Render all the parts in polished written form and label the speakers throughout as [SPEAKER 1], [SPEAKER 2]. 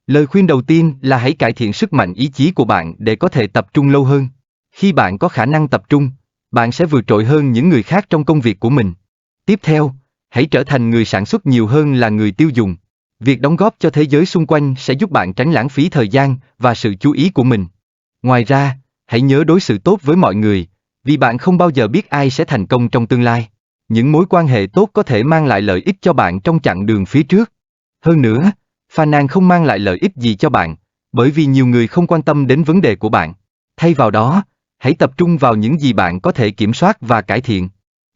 [SPEAKER 1] Lời khuyên đầu tiên là hãy cải thiện sức mạnh ý chí của bạn để có thể tập trung lâu hơn. Khi bạn có khả năng tập trung, bạn sẽ vượt trội hơn những người khác trong công việc của mình. Tiếp theo, hãy trở thành người sản xuất nhiều hơn là người tiêu dùng. Việc đóng góp cho thế giới xung quanh sẽ giúp bạn tránh lãng phí thời gian và sự chú ý của mình. Ngoài ra, hãy nhớ đối xử tốt với mọi người, vì bạn không bao giờ biết ai sẽ thành công trong tương lai. Những mối quan hệ tốt có thể mang lại lợi ích cho bạn trong chặng đường phía trước. Hơn nữa, phàn nàn không mang lại lợi ích gì cho bạn, bởi vì nhiều người không quan tâm đến vấn đề của bạn. Thay vào đó, hãy tập trung vào những gì bạn có thể kiểm soát và cải thiện.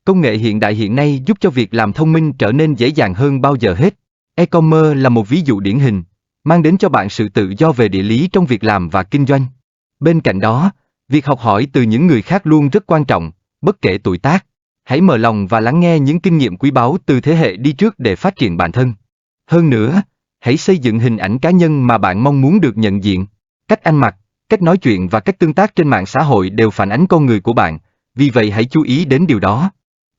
[SPEAKER 1] Công nghệ hiện đại hiện nay giúp cho việc làm thông minh trở nên dễ dàng hơn bao giờ hết. E-commerce là một ví dụ điển hình, mang đến cho bạn sự tự do về địa lý trong việc làm và kinh doanh. Bên cạnh đó, việc học hỏi từ những người khác luôn rất quan trọng, bất kể tuổi tác. Hãy mở lòng và lắng nghe những kinh nghiệm quý báu từ thế hệ đi trước để phát triển bản thân. Hơn nữa, hãy xây dựng hình ảnh cá nhân mà bạn mong muốn được nhận diện. Cách ăn mặc, cách nói chuyện và cách tương tác trên mạng xã hội đều phản ánh con người của bạn, vì vậy hãy chú ý đến điều đó.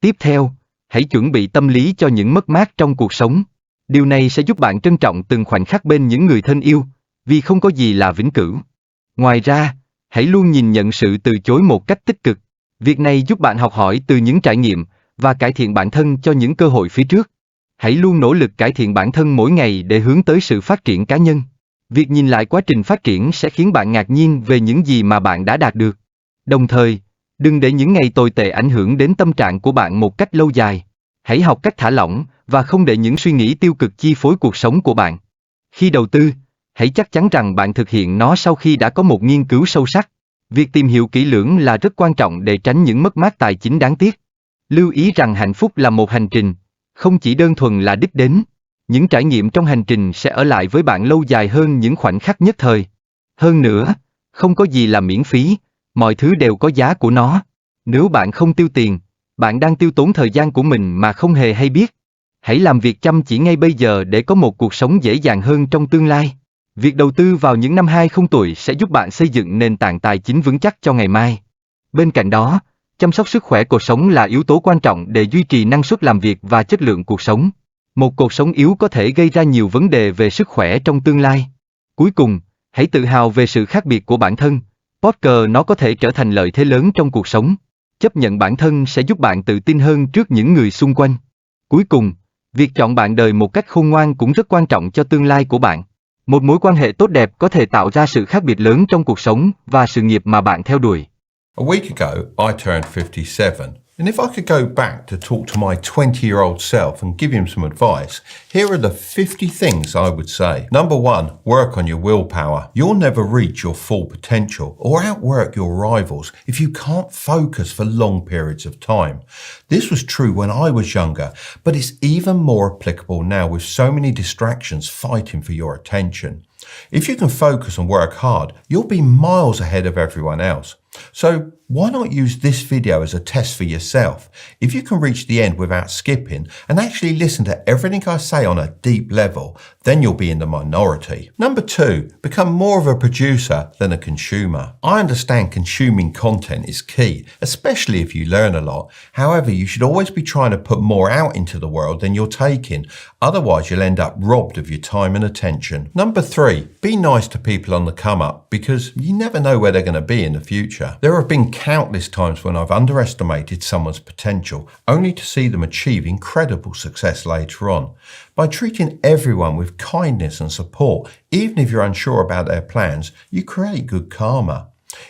[SPEAKER 1] Tiếp theo, hãy chuẩn bị tâm lý cho những mất mát trong cuộc sống. Điều này sẽ giúp bạn trân trọng từng khoảnh khắc bên những người thân yêu, vì không có gì là vĩnh cửu. Ngoài ra, hãy luôn nhìn nhận sự từ chối một cách tích cực. Việc này giúp bạn học hỏi từ những trải nghiệm và cải thiện bản thân cho những cơ hội phía trước. Hãy luôn nỗ lực cải thiện bản thân mỗi ngày để hướng tới sự phát triển cá nhân. Việc nhìn lại quá trình phát triển sẽ khiến bạn ngạc nhiên về những gì mà bạn đã đạt được. Đồng thời, đừng để những ngày tồi tệ ảnh hưởng đến tâm trạng của bạn một cách lâu dài. Hãy học cách thả lỏng và không để những suy nghĩ tiêu cực chi phối cuộc sống của bạn. Khi đầu tư, hãy chắc chắn rằng bạn thực hiện nó sau khi đã có một nghiên cứu sâu sắc. Việc tìm hiểu kỹ lưỡng là rất quan trọng để tránh những mất mát tài chính đáng tiếc. Lưu ý rằng hạnh phúc là một hành trình, không chỉ đơn thuần là đích đến. Những trải nghiệm trong hành trình sẽ ở lại với bạn lâu dài hơn những khoảnh khắc nhất thời. Hơn nữa, không có gì là miễn phí, mọi thứ đều có giá của nó. Nếu bạn không tiêu tiền, bạn đang tiêu tốn thời gian của mình mà không hề hay biết. Hãy làm việc chăm chỉ ngay bây giờ để có một cuộc sống dễ dàng hơn trong tương lai. Việc đầu tư vào những năm 20 tuổi sẽ giúp bạn xây dựng nền tảng tài chính vững chắc cho ngày mai. Bên cạnh đó, chăm sóc sức khỏe cuộc sống là yếu tố quan trọng để duy trì năng suất làm việc và chất lượng cuộc sống. Một cuộc sống yếu có thể gây ra nhiều vấn đề về sức khỏe trong tương lai. Cuối cùng, hãy tự hào về sự khác biệt của bản thân. Poker nó có thể trở thành lợi thế lớn trong cuộc sống. Chấp nhận bản thân sẽ giúp bạn tự tin hơn trước những người xung quanh. Cuối cùng, việc chọn bạn đời một cách khôn ngoan cũng rất quan trọng cho tương lai của bạn. Một mối quan hệ tốt đẹp có thể tạo ra sự khác biệt lớn trong cuộc sống và sự nghiệp mà bạn theo đuổi.
[SPEAKER 2] A week ago, I turned 57, and if I could go back to talk to my 20-year-old self and give him some advice, here are the 50 things I would say. Number one, work on your willpower. You'll never reach your full potential or outwork your rivals if you can't focus for long periods of time. This was true when I was younger, but it's even more applicable now with so many distractions fighting for your attention. If you can focus and work hard, you'll be miles ahead of everyone else. So why not use this video as a test for yourself? If you can reach the end without skipping and actually listen to everything I say on a deep level, then you'll be in the minority. Number two, become more of a producer than a consumer. I understand consuming content is key, especially if you learn a lot. However, you should always be trying to put more out into the world than you're taking. Otherwise, you'll end up robbed of your time and attention. Number three, be nice to people on the come up because you never know where they're going to be in the future. There have been countless times when I've underestimated someone's potential, only to see them achieve incredible success later on. By treating everyone with kindness and support, even if you're unsure about their plans, you create good karma.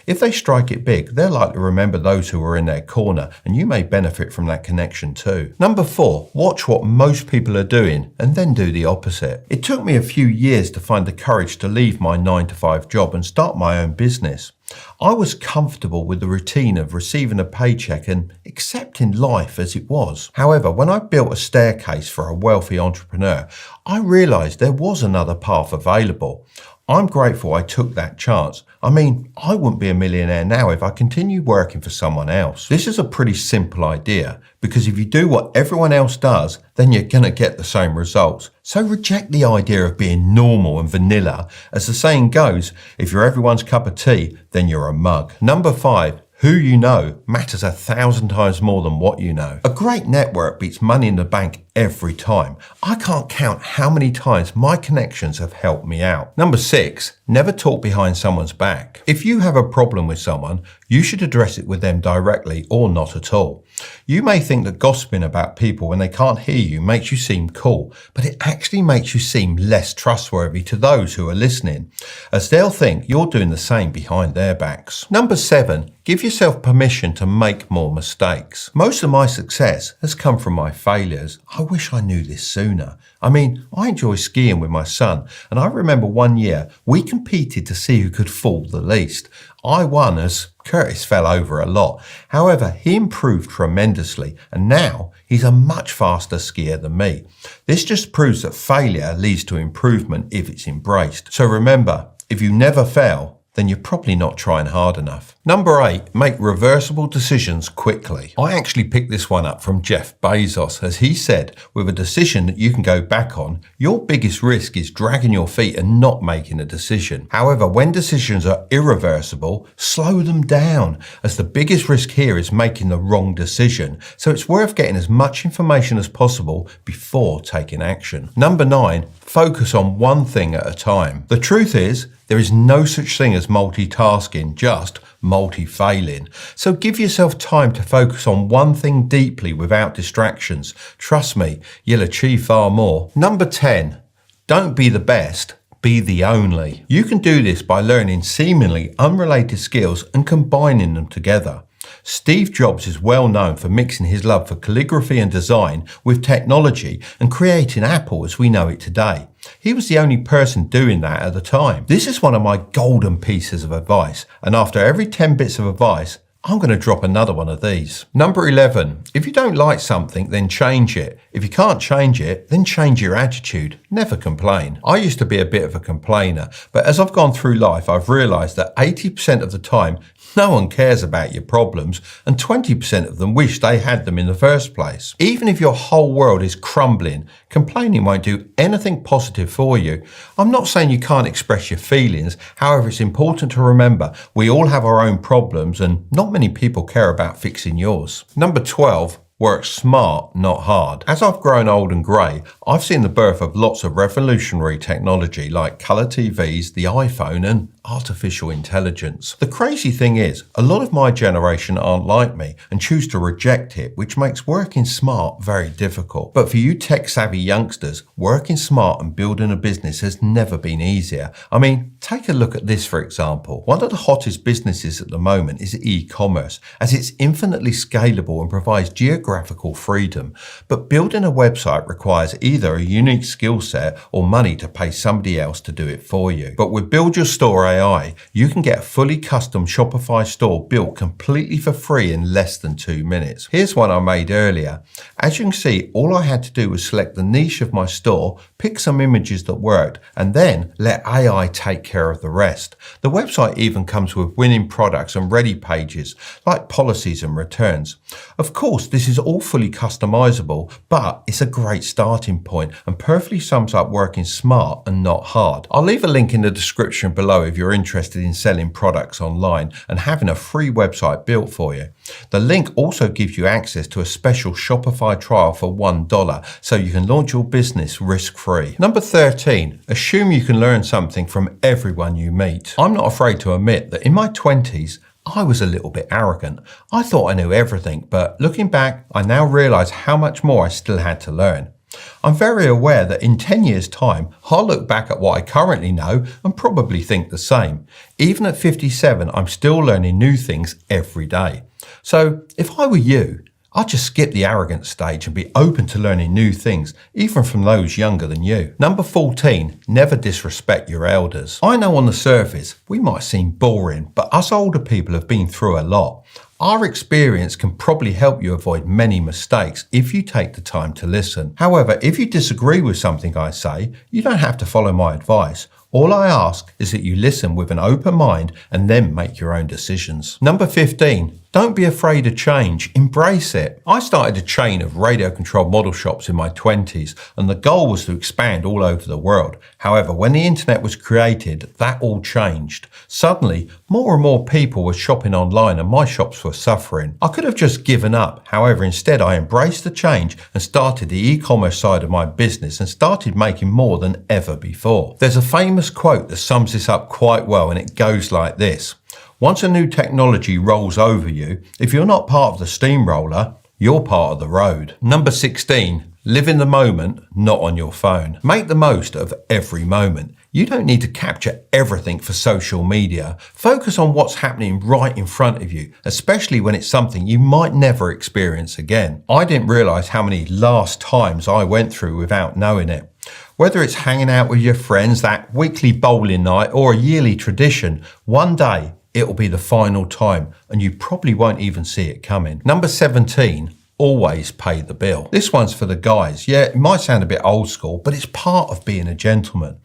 [SPEAKER 2] If they strike it big, they're likely to remember those who were in their corner, and you may benefit from that connection too. Number four, watch what most people are doing and then do the opposite. It took me a few years to find the courage to leave my 9-to-5 job and start my own business. I was comfortable with the routine of receiving a paycheck and accepting life as it was. However, when I built a staircase for a wealthy entrepreneur, I realized there was another path available. I'm grateful I took that chance. I mean, I wouldn't be a millionaire now if I continued working for someone else. This is a pretty simple idea, because if you do what everyone else does, then you're going to get the same results. So reject the idea of being normal and vanilla. As the saying goes, if you're everyone's cup of tea, then you're a mug. Number five, Who you know matters 1,000 times more than what you know. A great network beats money in the bank every time. I can't count how many times my connections have helped me out. Number 6, never talk behind someone's back. If you have a problem with someone, you should address it with them directly or not at all. You may think that gossiping about people when they can't hear you makes you seem cool, but it actually makes you seem less trustworthy to those who are listening, as they'll think you're doing the same behind their backs. Number 7, give yourself permission to make more mistakes. Most of my success has come from my failures. I wish I knew this sooner. I mean, I enjoy skiing with my son, and I remember one year we competed to see who could fall the least. I won as Curtis fell over a lot. However, he improved tremendously, and now he's a much faster skier than me. This just proves that failure leads to improvement if it's embraced. So remember, if you never fail, then you're probably not trying hard enough. Number 8, make reversible decisions quickly. I actually picked this one up from Jeff Bezos, as he said, with a decision that you can go back on, your biggest risk is dragging your feet and not making a decision. However, when decisions are irreversible, slow them down, as the biggest risk here is making the wrong decision. So it's worth getting as much information as possible before taking action. Number 9, focus on one thing at a time. The truth is, there is no such thing as multitasking, just multi-failing. So give yourself time to focus on one thing deeply without distractions. Trust me, you'll achieve far more. Number 10, don't be the best, be the only. You can do this by learning seemingly unrelated skills and combining them together. Steve Jobs is well known for mixing his love for calligraphy and design with technology and creating Apple as we know it today. He was the only person doing that at the time. This is one of my golden pieces of advice, and after every 10 bits of advice, I'm going to drop another one of these. Number 11, if you don't like something, then change it. If you can't change it, then change your attitude. Never complain. I used to be a bit of a complainer, but as I've gone through life, I've realized that 80% of the time, no one cares about your problems, and 20% of them wish they had them in the first place. Even if your whole world is crumbling, complaining won't do anything positive for you. I'm not saying you can't express your feelings, however, it's important to remember we all have our own problems and not many people care about fixing yours. Number 12, work smart, not hard. As I've grown old and grey, I've seen the birth of lots of revolutionary technology like colour TVs, the iPhone and artificial intelligence. The crazy thing is, a lot of my generation aren't like me and choose to reject it, which makes working smart very difficult. But for you tech-savvy youngsters, working smart and building a business has never been easier. I mean, take a look at this for example. One of the hottest businesses at the moment is e-commerce, as it's infinitely scalable and provides geographical freedom. But building a website requires either a unique skill set or money to pay somebody else to do it for you. But with Build Your Store AI, you can get a fully custom Shopify store built completely for free in less than 2 minutes. Here's one I made earlier. As you can see, all I had to do was select the niche of my store, pick some images that worked, and then let AI take care of the rest. The website even comes with winning products and ready pages, like policies and returns. Of course, this is all fully customizable, but it's a great starting point and perfectly sums up working smart and not hard. I'll leave a link in the description below if you're interested in selling products online and having a free website built for you. The link also gives you access to a special Shopify trial for $1, so you can launch your business risk-free. Number 13, assume you can learn something from everyone you meet. I'm not afraid to admit that in my 20s, I was a little bit arrogant. I thought I knew everything, but looking back, I now realize how much more I still had to learn. I'm very aware that in 10 years' time, I'll look back at what I currently know and probably think the same. Even at 57, I'm still learning new things every day. So if I were you, I'd just skip the arrogant stage and be open to learning new things, even from those younger than you. Number 14, never disrespect your elders. I know on the surface, we might seem boring, but us older people have been through a lot. Our experience can probably help you avoid many mistakes if you take the time to listen. However, if you disagree with something I say, you don't have to follow my advice. All I ask is that you listen with an open mind and then make your own decisions. Number 15, don't be afraid of change, embrace it. I started a chain of radio-controlled model shops in my 20s, and the goal was to expand all over the world. However, when the internet was created, that all changed. Suddenly, more and more people were shopping online and my shops were suffering. I could have just given up. However, instead I embraced the change and started the e-commerce side of my business and started making more than ever before. There's a famous quote that sums this up quite well, and it goes like this. Once a new technology rolls over you, if you're not part of the steamroller, you're part of the road. Number 16, live in the moment, not on your phone. Make the most of every moment. You don't need to capture everything for social media. Focus on what's happening right in front of you, especially when it's something you might never experience again. I didn't realize how many last times I went through without knowing it. Whether it's hanging out with your friends, that weekly bowling night, or a yearly tradition, one day it'll be the final time and you probably won't even see it coming. Number 17, always pay the bill. This one's for the guys. Yeah, it might sound a bit old school, but it's part of being a gentleman.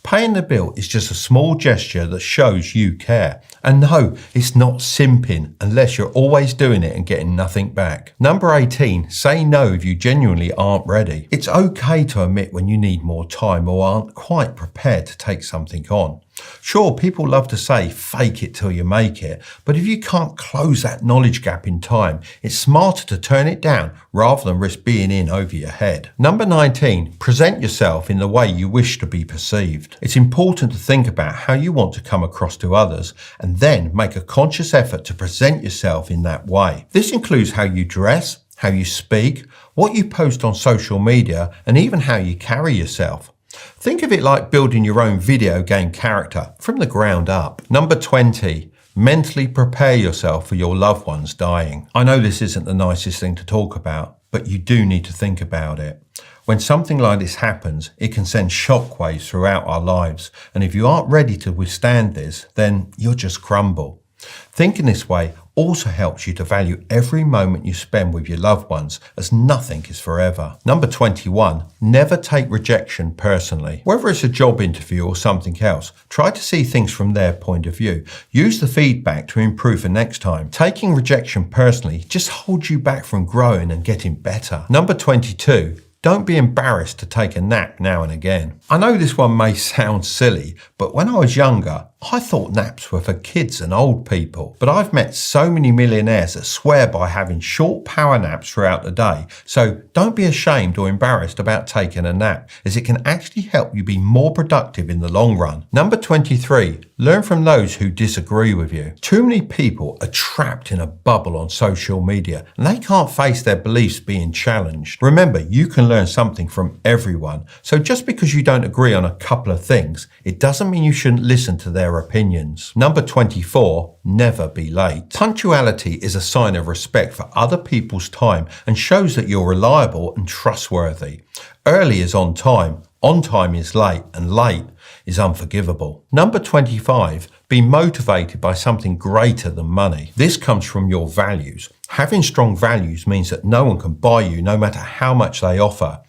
[SPEAKER 2] Paying the bill is just a small gesture that shows you care. And no, it's not simping unless you're always doing it and getting nothing back. Number 18, say no if you genuinely aren't ready. It's okay to admit when you need more time or aren't quite prepared to take something on. Sure, people love to say, fake it till you make it, but if you can't close that knowledge gap in time, it's smarter to turn it down rather than risk being in over your head. Number 19, present yourself in the way you wish to be perceived. It's important to think about how you want to come across to others and then make a conscious effort to present yourself in that way. This includes how you dress, how you speak, what you post on social media, and even how you carry yourself. Think of it like building your own video game character from the ground up. Number 20, mentally prepare yourself for your loved ones dying. I know this isn't the nicest thing to talk about, but you do need to think about it. When something like this happens, it can send shockwaves throughout our lives, and if you aren't ready to withstand this, then you'll just crumble. Thinking this way also helps you to value every moment you spend with your loved ones, as nothing is forever. Number 21, never take rejection personally. Whether it's a job interview or something else, try to see things from their point of view. Use the feedback to improve for next time. Taking rejection personally just holds you back from growing and getting better. Number 22, don't be embarrassed to take a nap now and again. I know this one may sound silly, but when I was younger, I thought naps were for kids and old people. But I've met so many millionaires that swear by having short power naps throughout the day. So don't be ashamed or embarrassed about taking a nap, as it can actually help you be more productive in the long run. Number 23, learn from those who disagree with you. Too many people are trapped in a bubble on social media and they can't face their beliefs being challenged. Remember, you can learn something from everyone. So just because you don't agree on a couple of things, it doesn't mean you shouldn't listen to their opinions. Number 24, never be late. Punctuality is a sign of respect for other people's time and shows that you're reliable and trustworthy. Early is on time is late, and late is unforgivable. Number 25, be motivated by something greater than money. This comes from your values. Having strong values means that no one can buy you no matter how much they offer.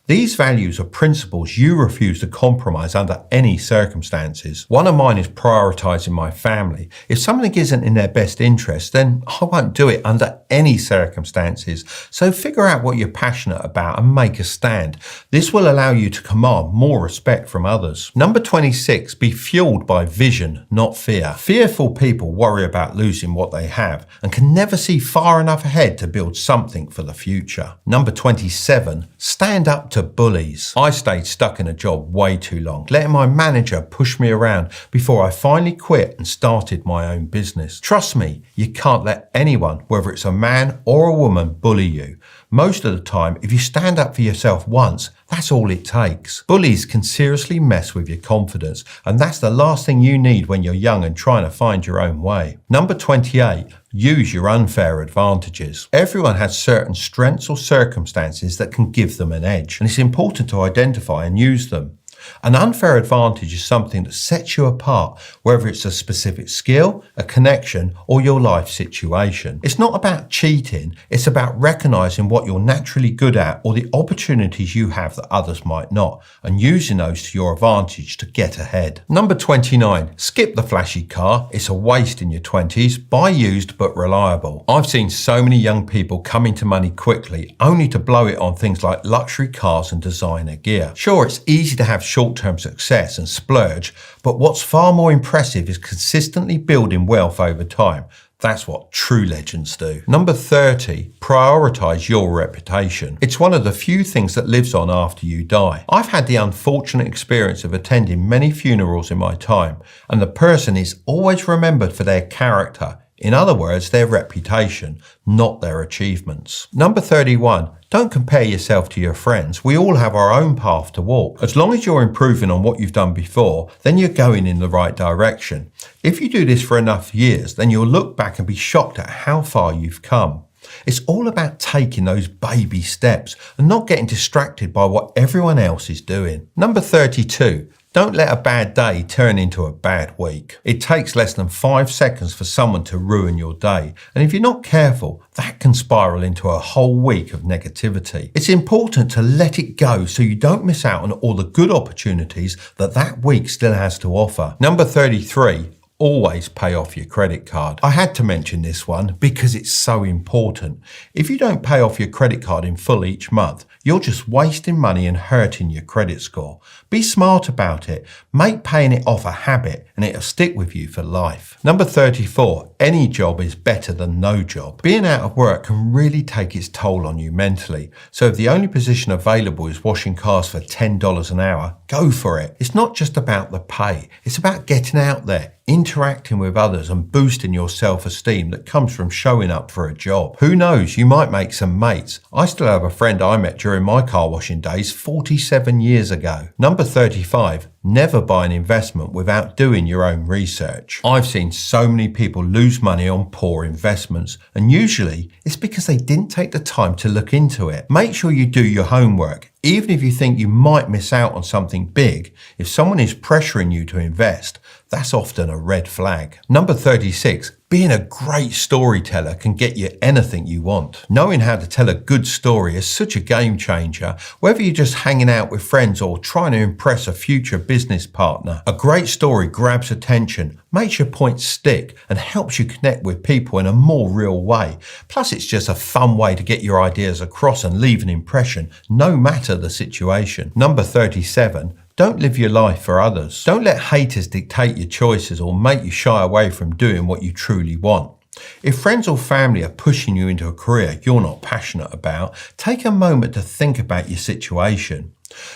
[SPEAKER 2] These values are principles you refuse to compromise under any circumstances. One of mine is prioritizing my family. If something isn't in their best interest, then I won't do it under any circumstances. So figure out what you're passionate about and make a stand. This will allow you to command more respect from others. Number 26, be fueled by vision, not fear. Fearful people worry about losing what they have and can never see far enough ahead to build something for the future. Number 27, stand up to bullies. I stayed stuck in a job way too long, letting my manager push me around before I finally quit and started my own business. Trust me, you can't let anyone, whether it's a man or a woman, bully you. Most of the time, if you stand up for yourself once, that's all it takes. Bullies can seriously mess with your confidence, and that's the last thing you need when you're young and trying to find your own way. Number 28, use your unfair advantages. Everyone has certain strengths or circumstances that can give them an edge, and it's important to identify and use them. An unfair advantage is something that sets you apart, whether it's a specific skill, a connection, or your life situation. It's not about cheating, it's about recognizing what you're naturally good at or the opportunities you have that others might not, and using those to your advantage to get ahead. Number 29, skip the flashy car. It's a waste in your 20s. Buy used but reliable. I've seen so many young people come into money quickly only to blow it on things like luxury cars and designer gear. Sure, it's easy to have short-term success and splurge, but what's far more impressive is consistently building wealth over time. That's what true legends do. Number 30, prioritize your reputation. It's one of the few things that lives on after you die. I've had the unfortunate experience of attending many funerals in my time, and the person is always remembered for their character. In other words, their reputation, not their achievements. Number 31, don't compare yourself to your friends. We all have our own path to walk. As long as you're improving on what you've done before, then you're going in the right direction. If you do this for enough years, then you'll look back and be shocked at how far you've come. It's all about taking those baby steps and not getting distracted by what everyone else is doing. Number 32, don't let a bad day turn into a bad week. It takes less than 5 seconds for someone to ruin your day, and if you're not careful, that can spiral into a whole week of negativity. It's important to let it go so you don't miss out on all the good opportunities that week still has to offer. Number 33, always pay off your credit card. I had to mention this one because it's so important. If you don't pay off your credit card in full each month, you're just wasting money and hurting your credit score. Be smart about it. Make paying it off a habit and it'll stick with you for life. Number 34, any job is better than no job. Being out of work can really take its toll on you mentally. So if the only position available is washing cars for $10 an hour, go for it. It's not just about the pay. It's about getting out there, interacting with others and boosting your self-esteem that comes from showing up for a job. Who knows, you might make some mates. I still have a friend I met during my car washing days 47 years ago. Number 35, never buy an investment without doing your own research. I've seen so many people lose money on poor investments, and usually it's because they didn't take the time to look into it. Make sure you do your homework. Even if you think you might miss out on something big, if someone is pressuring you to invest, that's often a red flag. Number 36, being a great storyteller can get you anything you want. Knowing how to tell a good story is such a game changer, whether you're just hanging out with friends or trying to impress a future business partner. A great story grabs attention, makes your points stick, and helps you connect with people in a more real way. Plus, it's just a fun way to get your ideas across and leave an impression, no matter the situation. Number 37, don't live your life for others. Don't let haters dictate your choices or make you shy away from doing what you truly want. If friends or family are pushing you into a career you're not passionate about, take a moment to think about your situation.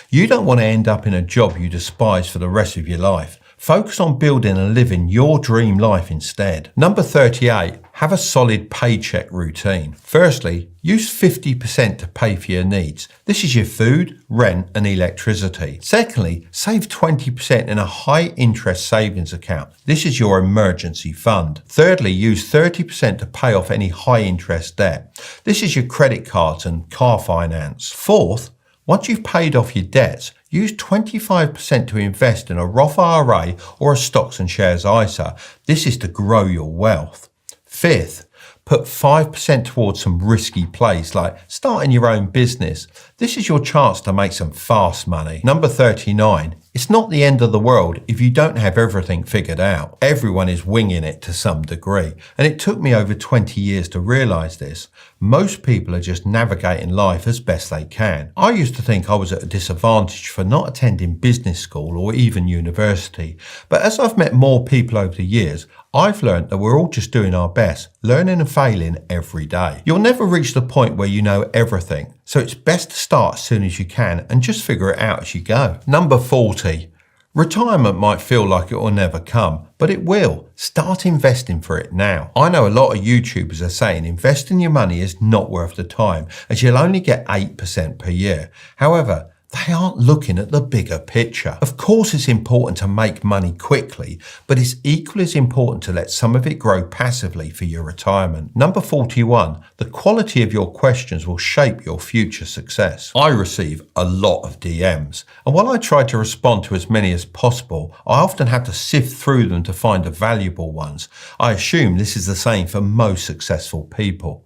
[SPEAKER 2] You don't want to end up in a job you despise for the rest of your life. Focus on building and living your dream life instead. Number 38, have a solid paycheck routine. Firstly, use 50% to pay for your needs. This is your food, rent, and electricity. Secondly, save 20% in a high interest savings account. This is your emergency fund. Thirdly, use 30% to pay off any high interest debt. This is your credit cards and car finance. Fourth, once you've paid off your debts, use 25% to invest in a Roth IRA or a stocks and shares ISA. This is to grow your wealth. Fifth, put 5% towards some risky plays like starting your own business. This is your chance to make some fast money. Number 39, it's not the end of the world if you don't have everything figured out. Everyone is winging it to some degree, and it took me over 20 years to realize this. Most people are just navigating life as best they can. I used to think I was at a disadvantage for not attending business school or even university, but as I've met more people over the years, I've learned that we're all just doing our best, learning and failing every day. You'll never reach the point where you know everything, so it's best to start as soon as you can and just figure it out as you go. Number 40. Retirement might feel like it will never come, but it will. Start investing for it now. I know a lot of YouTubers are saying investing your money is not worth the time, as you'll only get 8% per year. However, they aren't looking at the bigger picture. Of course, it's important to make money quickly, but it's equally as important to let some of it grow passively for your retirement. Number 41, the quality of your questions will shape your future success. I receive a lot of DMs, and while I try to respond to as many as possible, I often have to sift through them to find the valuable ones. I assume this is the same for most successful people.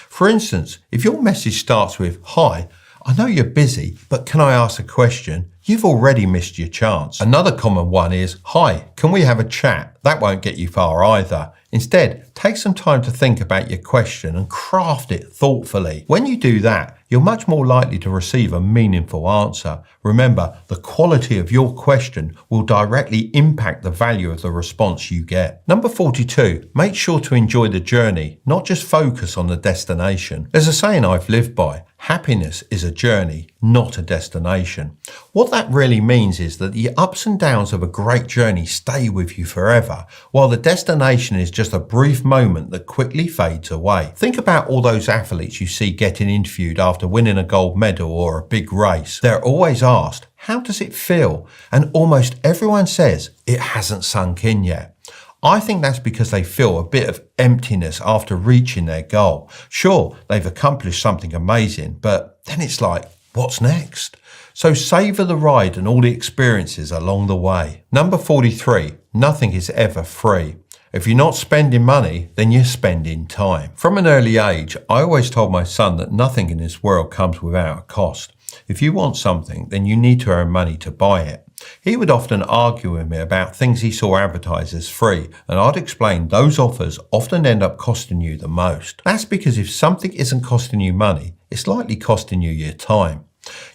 [SPEAKER 2] For instance, if your message starts with, "Hi, I know you're busy, but can I ask a question?" You've already missed your chance. Another common one is, "Hi, can we have a chat?" That won't get you far either. Instead, take some time to think about your question and craft it thoughtfully. When you do that, you're much more likely to receive a meaningful answer. Remember, the quality of your question will directly impact the value of the response you get. Number 42, make sure to enjoy the journey, not just focus on the destination. There's a saying I've lived by: happiness is a journey, not a destination. What that really means is that the ups and downs of a great journey stay with you forever, while the destination is just a brief moment that quickly fades away. Think about all those athletes you see getting interviewed after winning a gold medal or a big race. They're always asked, "How does it feel?" And almost everyone says it hasn't sunk in yet. I think that's because they feel a bit of emptiness after reaching their goal. Sure, they've accomplished something amazing, but then it's like, what's next? So savour the ride and all the experiences along the way. Number 43, nothing is ever free. If you're not spending money, then you're spending time. From an early age, I always told my son that nothing in this world comes without a cost. If you want something, then you need to earn money to buy it. He would often argue with me about things he saw advertised as free, and I'd explain those offers often end up costing you the most. That's because if something isn't costing you money, it's likely costing you your time.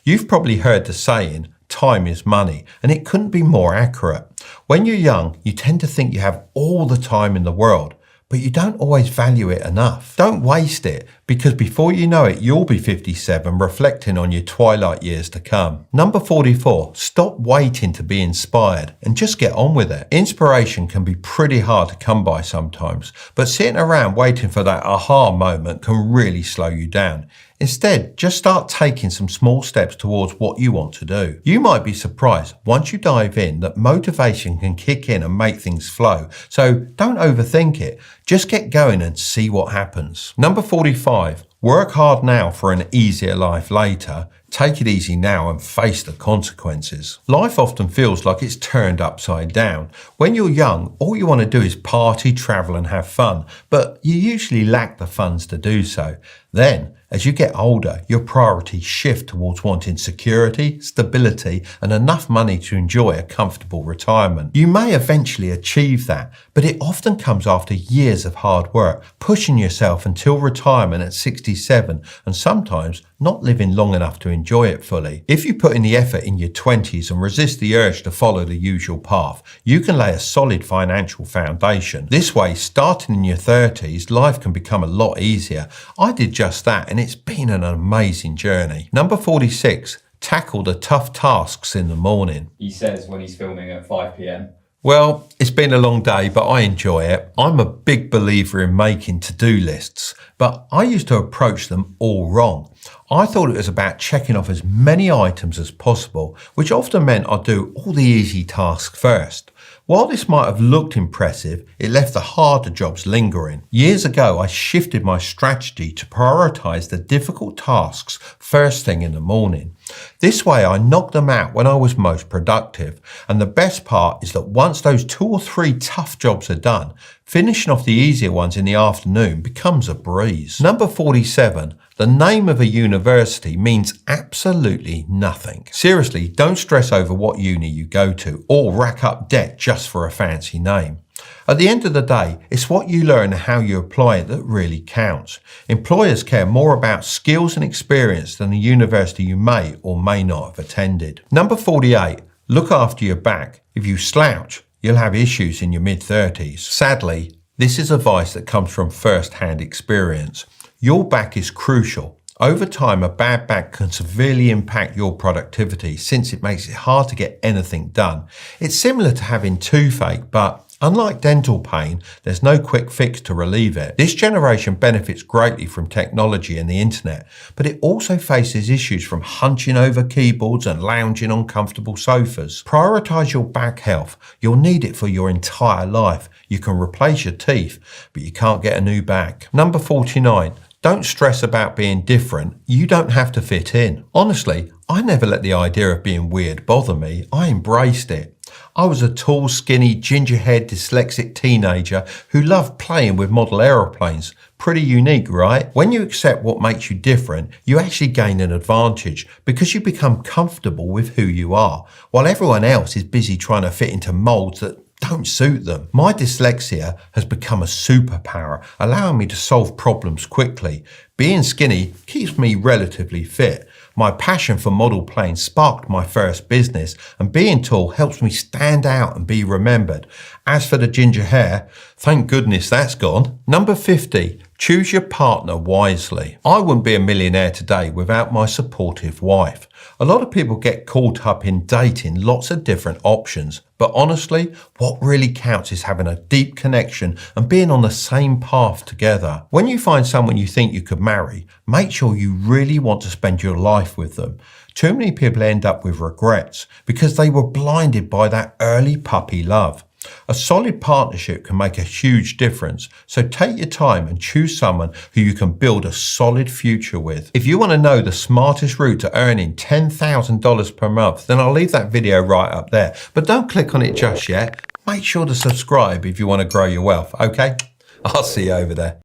[SPEAKER 2] You've probably heard the saying, "Time is money," and it couldn't be more accurate. When you're young, you tend to think you have all the time in the world, but you don't always value it enough. Don't waste it, because before you know it, you'll be 57 reflecting on your twilight years to come. Number 44, stop waiting to be inspired and just get on with it. Inspiration can be pretty hard to come by sometimes, but sitting around waiting for that aha moment can really slow you down. Instead, just start taking some small steps towards what you want to do. You might be surprised once you dive in that motivation can kick in and make things flow. So don't overthink it. Just get going and see what happens. Number 45, work hard now for an easier life later. Take it easy now and face the consequences. Life often feels like it's turned upside down. When you're young, all you want to do is party, travel and have fun, but you usually lack the funds to do so. Then, as you get older, your priorities shift towards wanting security, stability, and enough money to enjoy a comfortable retirement. You may eventually achieve that, but it often comes after years of hard work, pushing yourself until retirement at 67, and sometimes not living long enough to enjoy it fully. If you put in the effort in your 20s and resist the urge to follow the usual path, you can lay a solid financial foundation. This way, starting in your 30s, life can become a lot easier. I did just that, and it's been an amazing journey. Number 46, tackle the tough tasks in the morning.
[SPEAKER 3] He says when he's filming at 5 p.m.
[SPEAKER 2] Well, it's been a long day, but I enjoy it. I'm a big believer in making to-do lists, but I used to approach them all wrong. I thought it was about checking off as many items as possible, which often meant I'd do all the easy tasks first. While this might have looked impressive, it left the harder jobs lingering. Years ago, I shifted my strategy to prioritise the difficult tasks first thing in the morning. This way, I knocked them out when I was most productive. And the best part is that once those 2 or 3 tough jobs are done, finishing off the easier ones in the afternoon becomes a breeze. Number 47, the name of a university means absolutely nothing. Seriously, don't stress over what uni you go to or rack up debt just for a fancy name. At the end of the day, it's what you learn and how you apply it that really counts. Employers care more about skills and experience than the university you may or may not have attended. Number 48, look after your back. If you slouch, you'll have issues in your mid-30s. Sadly, this is advice that comes from first-hand experience. Your back is crucial. Over time, a bad back can severely impact your productivity since it makes it hard to get anything done. It's similar to having toothache, but Unlike dental pain, there's no quick fix to relieve it. This generation benefits greatly from technology and the internet, but it also faces issues from hunching over keyboards and lounging on comfortable sofas. Prioritize your back health. You'll need it for your entire life. You can replace your teeth, but you can't get a new back. Number 49. Don't stress about being different. You don't have to fit in. Honestly, I never let the idea of being weird bother me. I embraced it. I was a tall, skinny, ginger-haired, dyslexic teenager who loved playing with model aeroplanes. Pretty unique, right? When you accept what makes you different, you actually gain an advantage because you become comfortable with who you are, while everyone else is busy trying to fit into molds that don't suit them. My dyslexia has become a superpower, allowing me to solve problems quickly. Being skinny keeps me relatively fit. My passion for model planes sparked my first business, and being tall helps me stand out and be remembered. As for the ginger hair, thank goodness that's gone. Number 50. Choose your partner wisely. I wouldn't be a millionaire today without my supportive wife. A lot of people get caught up in dating lots of different options, but honestly, what really counts is having a deep connection and being on the same path together. When you find someone you think you could marry, make sure you really want to spend your life with them. Too many people end up with regrets because they were blinded by that early puppy love. A solid partnership can make a huge difference, so take your time and choose someone who you can build a solid future with. If you want to know the smartest route to earning $10,000 per month, then I'll leave that video right up there. But don't click on it just yet. Make sure to subscribe if you want to grow your wealth, okay? I'll see you over there.